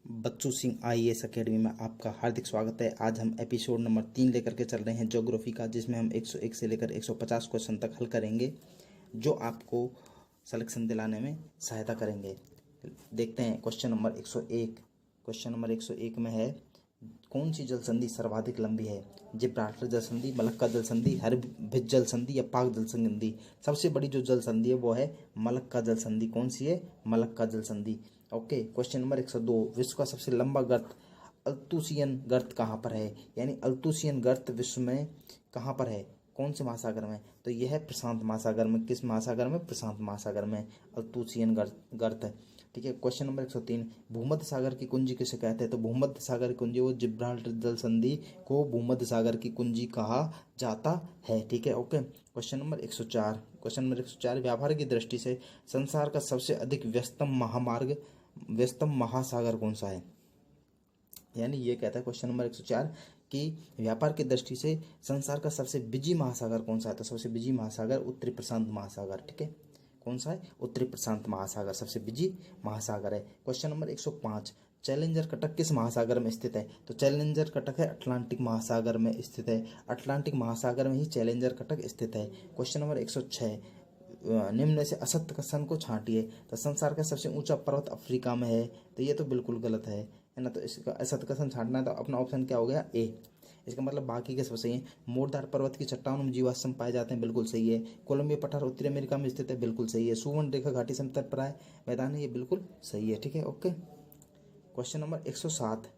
Bachchu Singh IAS academy में आपका हार्दिक स्वागत है। आज हम एपिसोड नंबर 3 लेकर के चल रहे हैं ज्योग्राफी का, जिसमें हम 101 से लेकर 150 क्वेश्चन तक हल करेंगे जो आपको सिलेक्शन दिलाने में सहायता करेंगे। देखते हैं क्वेश्चन नंबर 101। क्वेश्चन नंबर 101 में है, कौन सी जल संधि सर्वाधिक लंबी है? जिब्राल्टर जल संधि, मलक्का जल संधि, हरभिज जल संधि या पाक जल संधि? सबसे बड़ी जो जल संधि है वो है मलक्का जल संधि। कौन सी है? मलक्का जल संधि। ओके। क्वेश्चन नंबर 102, विश्व का सबसे लंबा गर्त अल्तुसियन गर्त कहाँ पर है? यानी अल्तुसियन गर्त विश्व में कहाँ पर है? कौन से महासागर में? तो यह है प्रशांत महासागर में। किस महासागर में? प्रशांत महासागर में अल्तुसियन गर्त है। ठीक है। क्वेश्चन नंबर 103, भूमध्य सागर की कुंजी किसे कहते हैं? तो भूमध्य सागर की कुंजी, वो जिब्राल्टर जल संधि को भूमध्य सागर की कुंजी कहा जाता है। ठीक है। Okay. Question number 104। Question number 104, व्यापार की दृष्टि से संसार का सबसे अधिक व्यस्तम महासागर कौन सा है? यानी ये कहता है क्वेश्चन नंबर 104 कि व्यापार की दृष्टि से संसार का सबसे बिजी महासागर कौन सा है? तो सबसे बिजी महासागर उत्तरी प्रशांत महासागर। ठीक है। कौन सा है? उत्तरी प्रशांत महासागर सबसे बिजी महासागर है। क्वेश्चन नंबर 105, चैलेंजर कटक किस महासागर में स्थित है? तो चैलेंजर कटक है अटलांटिक महासागर में स्थित है। अटलांटिक महासागर में ही चैलेंजर कटक स्थित है। क्वेश्चन नंबर 106, निम्न में से असत्य कथन को छांटिए। तो संसार का सबसे ऊंचा पर्वत अफ्रीका में है। तो ये तो बिल्कुल गलत है ना। तो इसका असत्य कथन छांटना है, तो अपना ऑप्शन क्या हो गया? ए। इसका मतलब बाकी के सब सही है। मोरदार पर्वत की चट्टानों में जीवाश्म पाए जाते हैं, बिल्कुल सही है। कोलंबिया पठार उत्तरी अमेरिका में स्थित है, बिल्कुल सही है। सुवर्ण रेखा घाटी समतलप्राय मैदान है, ये बिल्कुल सही है। ठीक है। ओके। क्वेश्चन नंबर 107,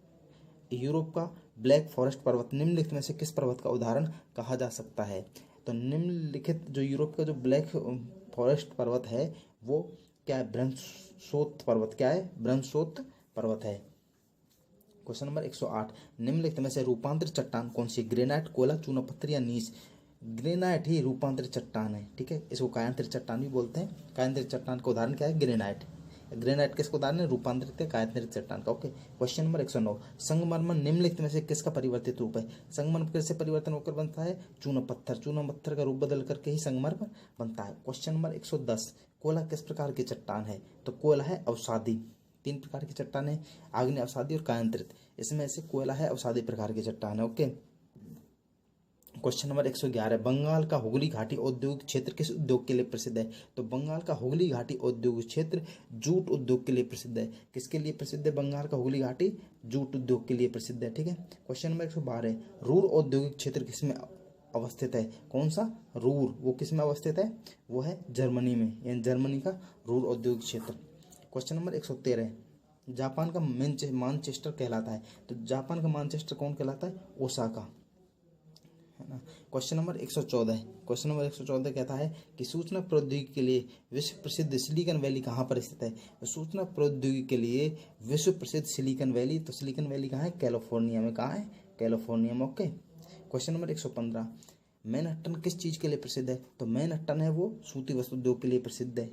यूरोप का ब्लैक फॉरेस्ट पर्वत निम्नलिखित में से किस पर्वत का उदाहरण कहा जा सकता है? तो निम्नलिखित जो यूरोप का जो ब्लैक फॉरेस्ट पर्वत है वो क्या है? ब्रह्मसोत पर्वत। क्या है? ब्रह्मसोत पर्वत है। क्वेश्चन नंबर 108, निम्नलिखित में से रूपांतरित चट्टान कौन सी? ग्रेनाइट, कोयला, चूना पत्थर या नीस? ग्रेनाइट ही रूपांतरित चट्टान है। ठीक है। इसको कायांतरित चट्टान भी बोलते हैं। कायांतरित चट्टान का उदाहरण क्या है? ग्रेनाइट। ग्रेनाइट किसका उदाहरण है? रूपांतरित कायांतरित चट्टान का। ओके। क्वेश्चन नंबर 109, संगमरमर निम्नलिखित में से किसका परिवर्तित रूप है? संगमरमर कैसे परिवर्तन होकर बनता है? चूना पत्थर। चूना पत्थर का रूप बदल करके ही संगमरमर बनता है। क्वेश्चन नंबर 110, कोयला किस प्रकार की चट्टान है? तो कोयला है अवसादी। 3 प्रकार की चट्टान है, आग्नेय, अवसादी और कायांतरित। इसमें से कोयला है अवसादी प्रकार की चट्टान है। ओके। क्वेश्चन नंबर 111, बंगाल का हुगली घाटी औद्योगिक क्षेत्र किस उद्योग के लिए प्रसिद्ध है? तो बंगाल का हुगली घाटी औद्योगिक क्षेत्र जूट उद्योग के लिए प्रसिद्ध है। किसके लिए प्रसिद्ध है बंगाल का हुगली घाटी? जूट उद्योग के लिए प्रसिद्ध है। ठीक है। क्वेश्चन नंबर 112, रूर औद्योगिक क्षेत्र किसमें अवस्थित है? कौन सा? रूर। वो किसमें अवस्थित है? वो है जर्मनी में, यानी जर्मनी का रूर औद्योगिक क्षेत्र। क्वेश्चन नंबर 113, जापान का मानचेस्टर कहलाता है। तो जापान का मानचेस्टर कौन कहलाता है? ओसाका, है ना। क्वेश्चन नंबर 114, क्वेश्चन नंबर 114 कहता है कि सूचना प्रौद्योगिकी के लिए विश्व प्रसिद्ध सिलिकॉन वैली कहाँ पर स्थित है? तो सूचना प्रौद्योगिकी के लिए विश्व प्रसिद्ध सिलिकॉन वैली, तो सिलिकॉन वैली कहाँ है? कैलिफोर्निया में। कहाँ है? कैलिफोर्निया में। ओके। क्वेश्चन नंबर 115, मैनहट्टन किस चीज के लिए प्रसिद्ध है? तो मैनहट्टन है वो सूती वस्त्र उद्योग के लिए प्रसिद्ध है।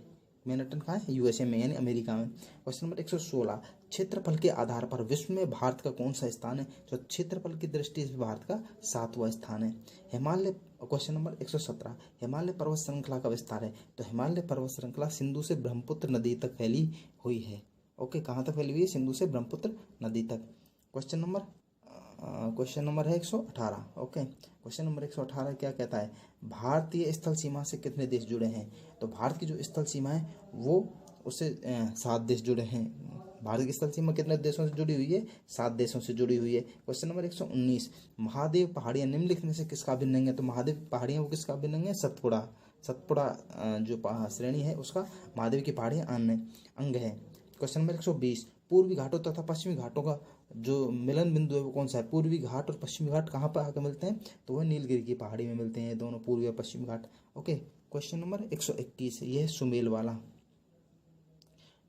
मैनहट्टन कहाँ है? यूएसए में, यानी अमेरिका में। क्वेश्चन नंबर 116, क्षेत्रफल के आधार पर विश्व में भारत का कौन सा स्थान है? तो क्षेत्रफल की दृष्टि से भारत का 7वां स्थान है। हिमालय। क्वेश्चन नंबर 117, हिमालय पर्वत श्रृंखला का विस्तार है। तो हिमालय पर्वत श्रृंखला सिंधु से ब्रह्मपुत्र नदी तक फैली हुई है। ओके। कहाँ तक फैली हुई है? सिंधु से ब्रह्मपुत्र नदी तक। क्वेश्चन नंबर है 118। ओके। क्वेश्चन नंबर 118 क्या कहता है? भारतीय स्थल सीमा से कितने देश जुड़े हैं? तो भारत की जो स्थल सीमा है वो उससे 7 देश जुड़े हैं। भारत की स्थल सीमा कितने देशों से जुड़ी हुई है? 7 देशों से जुड़ी हुई है। क्वेश्चन नंबर 119, महादेव पहाड़ियां निम्नलिखित में से किसका अभिन्न अंग है? तो महादेव पहाड़ियां वो किसका अभिन्न अंग है? सतपुड़ा। सतपुड़ा जो श्रेणी है उसका महादेव की पहाड़ियां अंग है। क्वेश्चन नंबर 120, पूर्वी घाटों तथा पश्चिमी घाटों का जो मिलन बिंदु है वो कौन सा है? पूर्वी घाट और पश्चिमी घाट कहाँ पर आकर मिलते हैं? तो वह नीलगिरी की पहाड़ी में मिलते हैं दोनों, पूर्वी और पश्चिमी घाट। ओके। क्वेश्चन नंबर 121, यह है सुमेल वाला।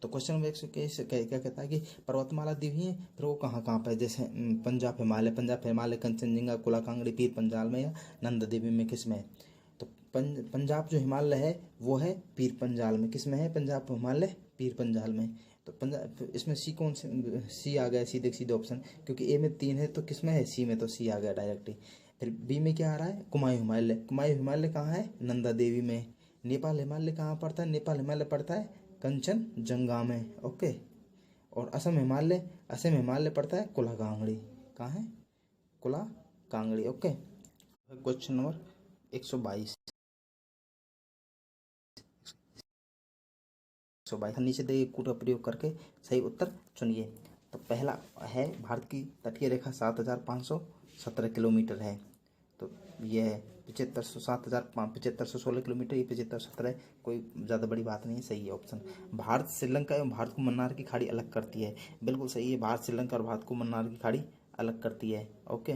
तो क्वेश्चन नंबर 121 क्या कहता है कि पर्वतमाला दी हुई है, फिर वो कहाँ कहाँ पर? जैसे पंजाब हिमालय कंचनजंगा, कुला कांगड़ी, पीर पंजाल में या नंदा देवी में, किस में? तो पंजाब जो हिमालय है वो है पीर पंजाल में। किस में है? पंजाब हिमालय पीर पंजाल में। तो पंजाब इसमें सी कौन से? सी आ गया सीधे ऑप्शन, क्योंकि ए में 3 है तो किस में है? सी में, तो सी आ गया डायरेक्ट ही। फिर बी में क्या आ रहा है? कुमायूं हिमालय। कुमायूं हिमालय कहाँ है? नंदा देवी में। नेपाल हिमालय कहाँ पड़ता है? नेपाल हिमालय पड़ता है कंचनजंगा में। ओके। और असम हिमालय पड़ता है कुला कांगड़ी। कहाँ है? कुला कांगड़ी। Okay, question number 122। 122 नीचे दिए कूट का प्रयोग करके सही उत्तर चुनिए। तो पहला है भारत की तटीय रेखा 7517 किलोमीटर है। तो ये है 7516 किलोमीटर, ये 7517 है, कोई ज़्यादा बड़ी बात नहीं है, सही है ऑप्शन। भारत श्रीलंका एवं भारत को मन्नार की खाड़ी अलग करती है, बिल्कुल सही है, भारत श्रीलंका और भारत को मन्नार की खाड़ी अलग करती है। ओके,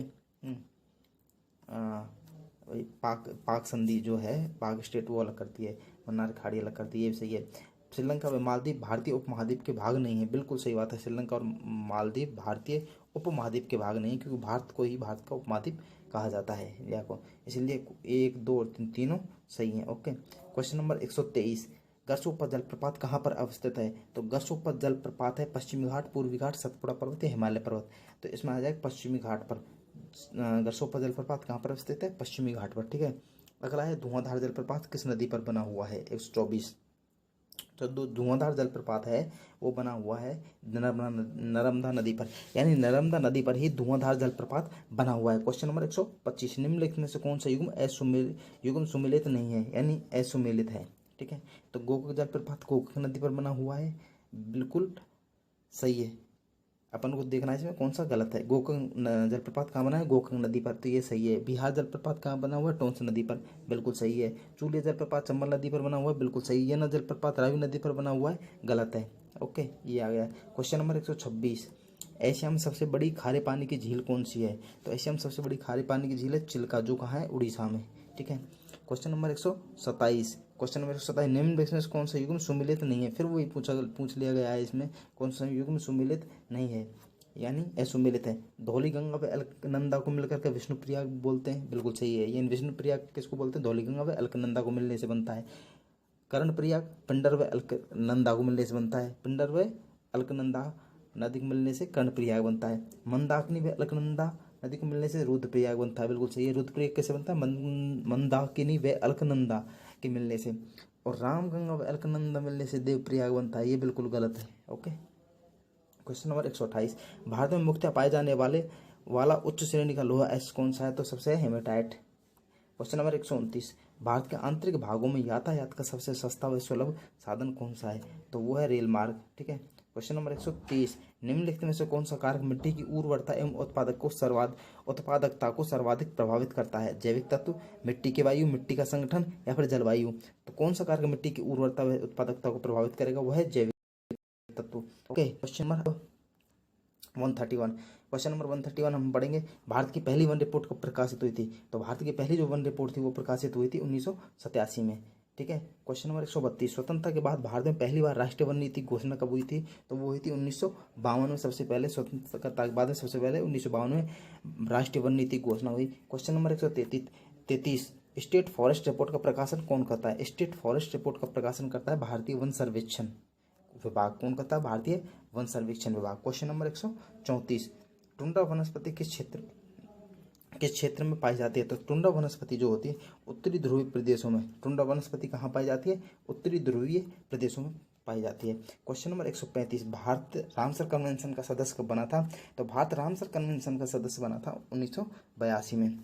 वही पाक संधि जो है, पाक स्टेट वो अलग करती है, मन्नार की खाड़ी अलग करती है, ये सही है। श्रीलंका व मालदीव भारतीय उपमहाद्वीप के भाग नहीं है, बिल्कुल सही बात है, श्रीलंका और मालदीव भारतीय उपमहाद्वीप के भाग नहीं है, क्योंकि भारत को ही भारत का उपमहाद्वीप कहा जाता है इंडिया को, इसलिए 1, 2 और 3 तीनों सही हैं। Okay, question number 123। गरसोपा जलप्रपात कहाँ पर अवस्थित है? तो गरसोपा जलप्रपात है पश्चिमी घाट, पूर्वी घाट, सतपुड़ा पर्वत या हिमालय पर्वत। तो इसमें आ जाएगा पश्चिमी घाट पर। गरसोपा जलप्रपात कहाँ पर अवस्थित है? पश्चिमी घाट पर। ठीक है, अगला है धुआंधार जलप्रपात किस नदी पर बना हुआ है? 124। तो धुआंधार जलप्रपात है वो बना हुआ है नर्मदा नदी पर, यानी नर्मदा नदी पर ही धुआंधार जलप्रपात बना हुआ है। Question number 125। निम्नलिखित में से कौन सा युग्म सुमेलित नहीं है, यानी असुमेलित है? ठीक है, तो गोकाक जलप्रपात गोकाक नदी पर बना हुआ है, बिल्कुल सही है। अपन को देखना है इसमें कौन सा गलत है। गोकाक जलप्रपात कहाँ बना है? गोकाक नदी पर, तो ये सही है। बिहार जलप्रपात कहाँ बना हुआ है? टोंस नदी पर, बिल्कुल सही है। चूलिया जलप्रपात चंबल नदी पर बना हुआ है, बिल्कुल सही। यह जलप्रपात रावी नदी पर बना हुआ है, गलत है। ओके, ये आ गया। Question number 126। एशिया में सबसे बड़ी खारे पानी की झील कौन सी है? तो एशिया में सबसे बड़ी खारे पानी की झील है चिल्का, जो कहाँ है? उड़ीसा में। ठीक है, क्वेश्चन नंबर 127। Question number 127। निम्न में से कौन सा युग्म सुमेलित नहीं है? फिर वही पूछ लिया गया है इसमें, कौन सा युग्म सुमेलित नहीं है, यानी असुमेलित है? धौली गंगा व अलकनंदा को मिलकर के विष्णु प्रयाग बोलते हैं, बिल्कुल सही है। ये विष्णु प्रयाग किसको बोलते हैं? धौली गंगा व अलकनंदा को मिलने से बनता है। कर्ण प्रयाग पिंडर व अलकनंदा को मिलने से बनता है, पिंडर व अलकनंदा नदी को मिलने से कर्ण प्रयाग बनता है। मंदाकिनी व अलकनंदा नदी को मिलने से रुद्रप्रयाग बनता है, बिल्कुल सही है। रुद्रप्रयाग कैसे बनता है? मंदाकिनी व अलकनंदा के मिलने से। और रामगंगा व अलकनंदा मिलने से देवप्रयाग बनता है, ये बिल्कुल गलत है। Okay, question number 128। भारत में मुख्यतः पाए जाने वाला उच्च श्रेणी का लोहा ऐसा कौन सा है? तो सबसे हेमेटाइट। Question number 129। भारत के आंतरिक भागों में यातायात का सबसे सस्ता व सुलभ साधन कौन सा है? तो वो है रेल मार्ग। ठीक है, क्वेश्चन नंबर 130। निम्नलिखित में से कौन सा कारक मिट्टी की उर्वरता एवं उत्पादकता को सर्वाधिक प्रभावित करता है? जैविक तत्व, मिट्टी की वायु, मिट्टी का संगठन या फिर जलवायु? तो कौन सा कारक मिट्टी की उर्वरता व उत्पादकता को प्रभावित करेगा? वह है जैविक तत्व। Okay, question number 131। Question number 131 हम पढ़ेंगे। भारत की पहली वन रिपोर्ट कब प्रकाशित हुई थी? तो भारत की पहली जो वन रिपोर्ट थी वो प्रकाशित हुई थी 1987 में। ठीक है, क्वेश्चन नंबर 132। स्वतंत्रता के बाद भारत में पहली बार राष्ट्रीय वन नीति घोषणा कब हुई थी? तो वो हुई थी 1952 में। सबसे पहले स्वतंत्रता के बाद में सबसे पहले 1952 में राष्ट्रीय वन नीति घोषणा हुई। Question number 133। State forest report का प्रकाशन कौन करता है? स्टेट फॉरेस्ट रिपोर्ट का प्रकाशन करता है भारतीय वन सर्वेक्षण विभाग। कौन करता है? भारतीय वन सर्वेक्षण विभाग। Question number 134। टुंड्रा वनस्पति किस क्षेत्र में पाई जाती है? तो टुंड्रा वनस्पति जो होती है उत्तरी ध्रुवीय प्रदेशों में। टुंड्रा वनस्पति कहाँ पाई जाती है? उत्तरी ध्रुवीय प्रदेशों में पाई जाती है। Question number 135। Bharat Ramsar convention का सदस्य कब बना था? तो भारत रामसर कन्वेंशन का सदस्य बना था 1982 में।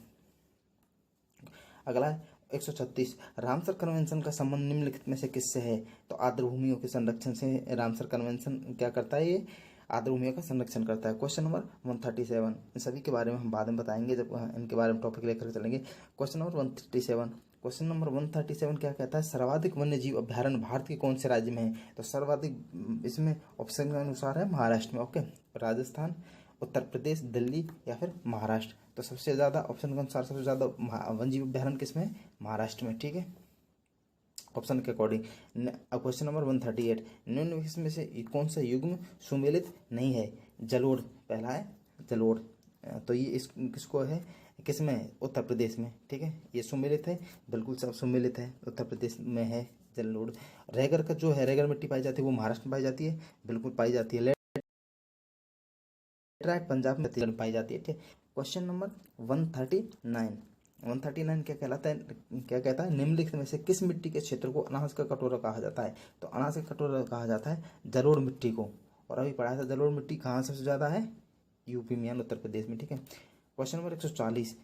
अगला है 136। रामसर कन्वेंशन का संबंध निम्नलिखित में से किससे है? तो आर्द्र भूमियों के संरक्षण से रामसर कन्वेंशन क्या करता है? ये आर्द्र भूमियों का संरक्षण करता है। Question number 137। इन सभी के बारे में हम बाद में बताएंगे जब इनके बारे में टॉपिक लेकर चलेंगे। Question number 137। क्वेश्चन नंबर 137 क्या कहता है? सर्वाधिक वन्य जीव अभ्यारण्य भारत के कौन से राज्य में है? तो सर्वाधिक इसमें ऑप्शन के अनुसार है महाराष्ट्र में। ओके, राजस्थान, उत्तर प्रदेश, दिल्ली या फिर महाराष्ट्र। तो सबसे ज़्यादा ऑप्शन के अनुसार सबसे ज़्यादा वन्य जीव अभ्यारण्य किसमें है? महाराष्ट्र में। ठीक है, ऑप्शन के अकॉर्डिंग। Question number 138। निम्न में से कौन सा युग्म सुमेलित नहीं है? जलोढ़ पहला है, जलोढ़। तो ये किसको है? किसमें है? उत्तर प्रदेश में। ठीक है, ये सुमेलित है, बिल्कुल सब सुमेलित है, उत्तर प्रदेश में है जलोढ़। रेगर का जो है, रेगर मिट्टी पाई जाती है वो महाराष्ट्र में पाई जाती है, बिल्कुल पाई जाती है। लेटराइट पंजाब में पाई जाती है। ठीक, क्वेश्चन नंबर 139। 139 क्या कहलाता है? क्या कहता है? निम्नलिखित में से किस मिट्टी के क्षेत्र को अनाज का कटोरा कहा जाता है? तो अनाज का कटोरा कहा जाता है जलोढ़ मिट्टी को। और अभी पढ़ाया था जलोढ़ मिट्टी कहाँ सबसे ज़्यादा है, यूपी में यानी उत्तर प्रदेश में। ठीक है, क्वेश्चन नंबर 140,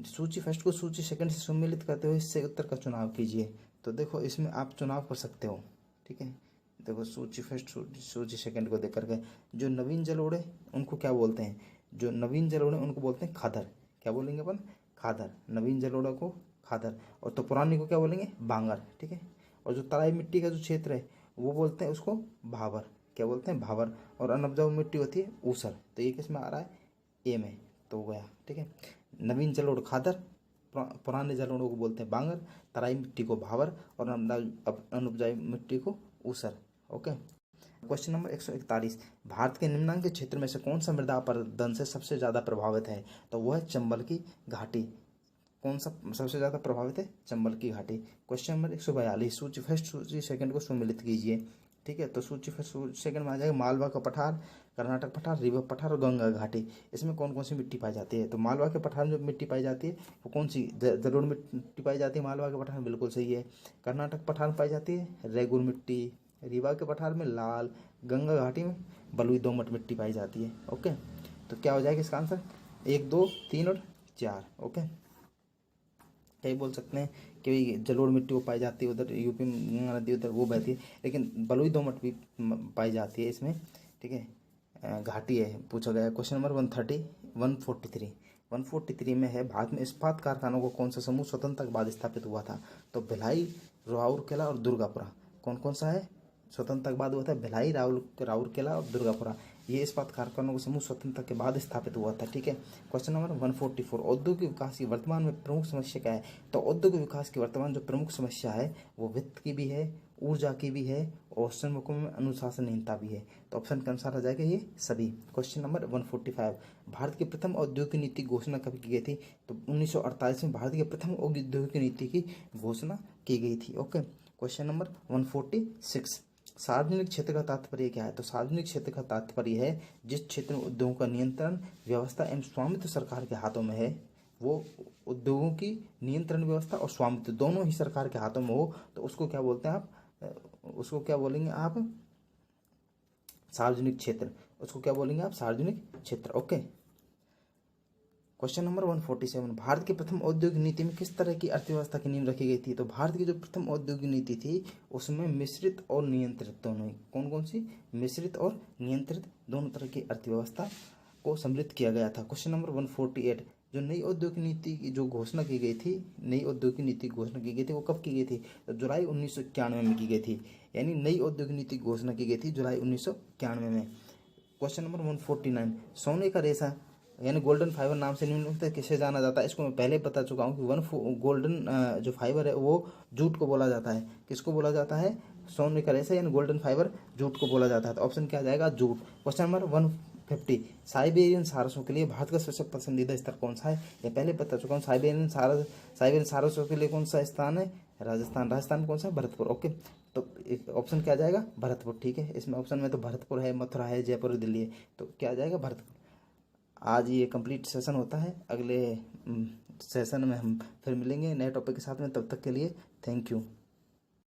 सूची फर्स्ट को सूची सेकंड से सम्मिलित करते हुए इससे उत्तर का चुनाव कीजिए। तो देखो इसमें आप चुनाव कर सकते हो। ठीक है, देखो सूची फर्स्ट सूची सेकंड को देख करके जो नवीन जलोढ़े उनको क्या बोलते हैं, जो नवीन जलोढ़े उनको बोलते हैं खादर। क्या बोलेंगे अपन, खादर। नवीन जलोढ़े को खादर, और तो पुरानी को क्या बोलेंगे, बांगर। ठीक है, और जो तराई मिट्टी का जो क्षेत्र है वो बोलते हैं उसको भावर। क्या बोलते हैं, भावर। और अनउपजाऊ मिट्टी होती है ऊसर। तो ये किस में आ रहा है, ए में। तो हो गया। ठीक है, नवीन जलोढ़ खादर, पुराने जलोढ़ों को बोलते हैं बांगर, तराई मिट्टी को भावर, और अनउपजाऊ मिट्टी को ऊसर। ओके, क्वेश्चन नंबर 141, भारत के निम्नांकित क्षेत्र में से कौन सा मृदा अपरदन से सबसे ज़्यादा प्रभावित है। तो वह है चंबल की घाटी। कौन सा सबसे ज़्यादा प्रभावित है, चंबल की घाटी। क्वेश्चन नंबर 142, सूची फर्स्ट सूची सेकंड को सम्मिलित कीजिए। ठीक है, तो सूची फर्स्ट सूची सेकंड में आ जाएगा मालवा का पठार, कर्नाटक पठार, रीवा पठार और गंगा घाटी। इसमें कौन कौन सी मिट्टी पाई जाती है। तो मालवा के पठार में जो मिट्टी पाई जाती है वो कौन सी, जलोढ़ मिट्टी पाई जाती है मालवा के पठार में, बिल्कुल सही है। कर्नाटक पठार में पाई जाती है रेगुर मिट्टी, रीवा के पठार में लाल, गंगा घाटी में बलुई दोमट मिट्टी पाई जाती है। ओके, तो क्या हो जाएगा इसका आंसर, 1, 2, 3 और 4। ओके, क्या बोल सकते हैं कि जलोढ़ मिट्टी वो पाई जाती है उधर यूपी में, गंगा नदी उधर वो बहती है, लेकिन बलुई दोमट भी पाई जाती है इसमें। ठीक है, घाटी है पूछा गया। क्वेश्चन नंबर 143 में है, भारत में इस्पात कारखानों को कौन सा समूह स्वतंत्रता के बाद स्थापित हुआ था। तो भिलाई, राउरकेला और दुर्गापुरा। कौन कौन सा है, स्वतंत्रता के बाद हुआ था, भिलाई, राउरकेला और दुर्गापुरा। ये इस्पात कारखानों का समूह स्वतंत्रता के बाद स्थापित हुआ था। ठीक है, क्वेश्चन नंबर 144, औद्योगिक विकास की वर्तमान में प्रमुख समस्या क्या है। तो औद्योगिक विकास की वर्तमान जो प्रमुख समस्या है वो वित्त की भी है, ऊर्जा की भी है, और श्रमिकों में अनुशासनहीनता भी है। तो ऑप्शन के अनुसार आ जाएगा ये सभी। क्वेश्चन नंबर 145, भारत की प्रथम औद्योगिक नीति घोषणा कब की गई थी। तो 1948 में भारत की प्रथम औद्योगिक नीति की घोषणा की गई थी। ओके, क्वेश्चन नंबर 146, सार्वजनिक क्षेत्र का तात्पर्य क्या है। तो सार्वजनिक क्षेत्र का तात्पर्य है जिस क्षेत्र में उद्योगों का नियंत्रण, व्यवस्था एवं स्वामित्व सरकार के हाथों में है, वो उद्योगों की नियंत्रण व्यवस्था और स्वामित्व दोनों ही सरकार के हाथों में हो, तो उसको क्या बोलते हैं आप, उसको क्या बोलेंगे आप, सार्वजनिक क्षेत्र। उसको क्या बोलेंगे आप, सार्वजनिक क्षेत्र। ओके, क्वेश्चन नंबर 147, भारत की प्रथम औद्योगिक नीति में किस तरह की अर्थव्यवस्था की नींव रखी गई थी। तो भारत की जो प्रथम औद्योगिक नीति थी उसमें मिश्रित और नियंत्रित दोनों ही, कौन कौन सी, मिश्रित और नियंत्रित दोनों तरह की अर्थव्यवस्था को सम्मिलित किया गया था। क्वेश्चन नंबर 148, जो नई औद्योगिक नीति की जो घोषणा की गई थी, नई औद्योगिक नीति की घोषणा की गई थी वो कब की गई थी। तो जुलाई 1991 में की गई थी, यानी नई औद्योगिक नीति की घोषणा की गई थी जुलाई 1991 में। क्वेश्चन नंबर 149, सोने का रेशा यानी गोल्डन फाइबर नाम से निम्नलिखित किसे जाना जाता है। इसको मैं पहले बता चुका हूँ कि गोल्डन जो फाइबर है वो जूट को बोला जाता है। किसको बोला जाता है, सोने का रेशा यानी गोल्डन फाइबर जूट को बोला जाता है। तो ऑप्शन क्या आ जाएगा, जूट। क्वेश्चन नंबर 150, साइबेरियन सारसों के लिए भारत का सबसे पसंदीदा स्तर कौन सा है। ये पहले बता चुका हूँ। साइबेरियन सारसों के लिए कौन सा स्थान है, राजस्थान। राजस्थान में कौन सा है, भरतपुर। ओके, तो ऑप्शन क्या आ जाएगा, भरतपुर। ठीक है, इसमें ऑप्शन में तो भरतपुर है, मथुरा है, जयपुर, दिल्ली है, तो क्या आ जाएगा, भरतपुर। आज ये कंप्लीट सेशन होता है, अगले सेशन में हम फिर मिलेंगे नए टॉपिक के साथ में। तब तक के लिए थैंक यू।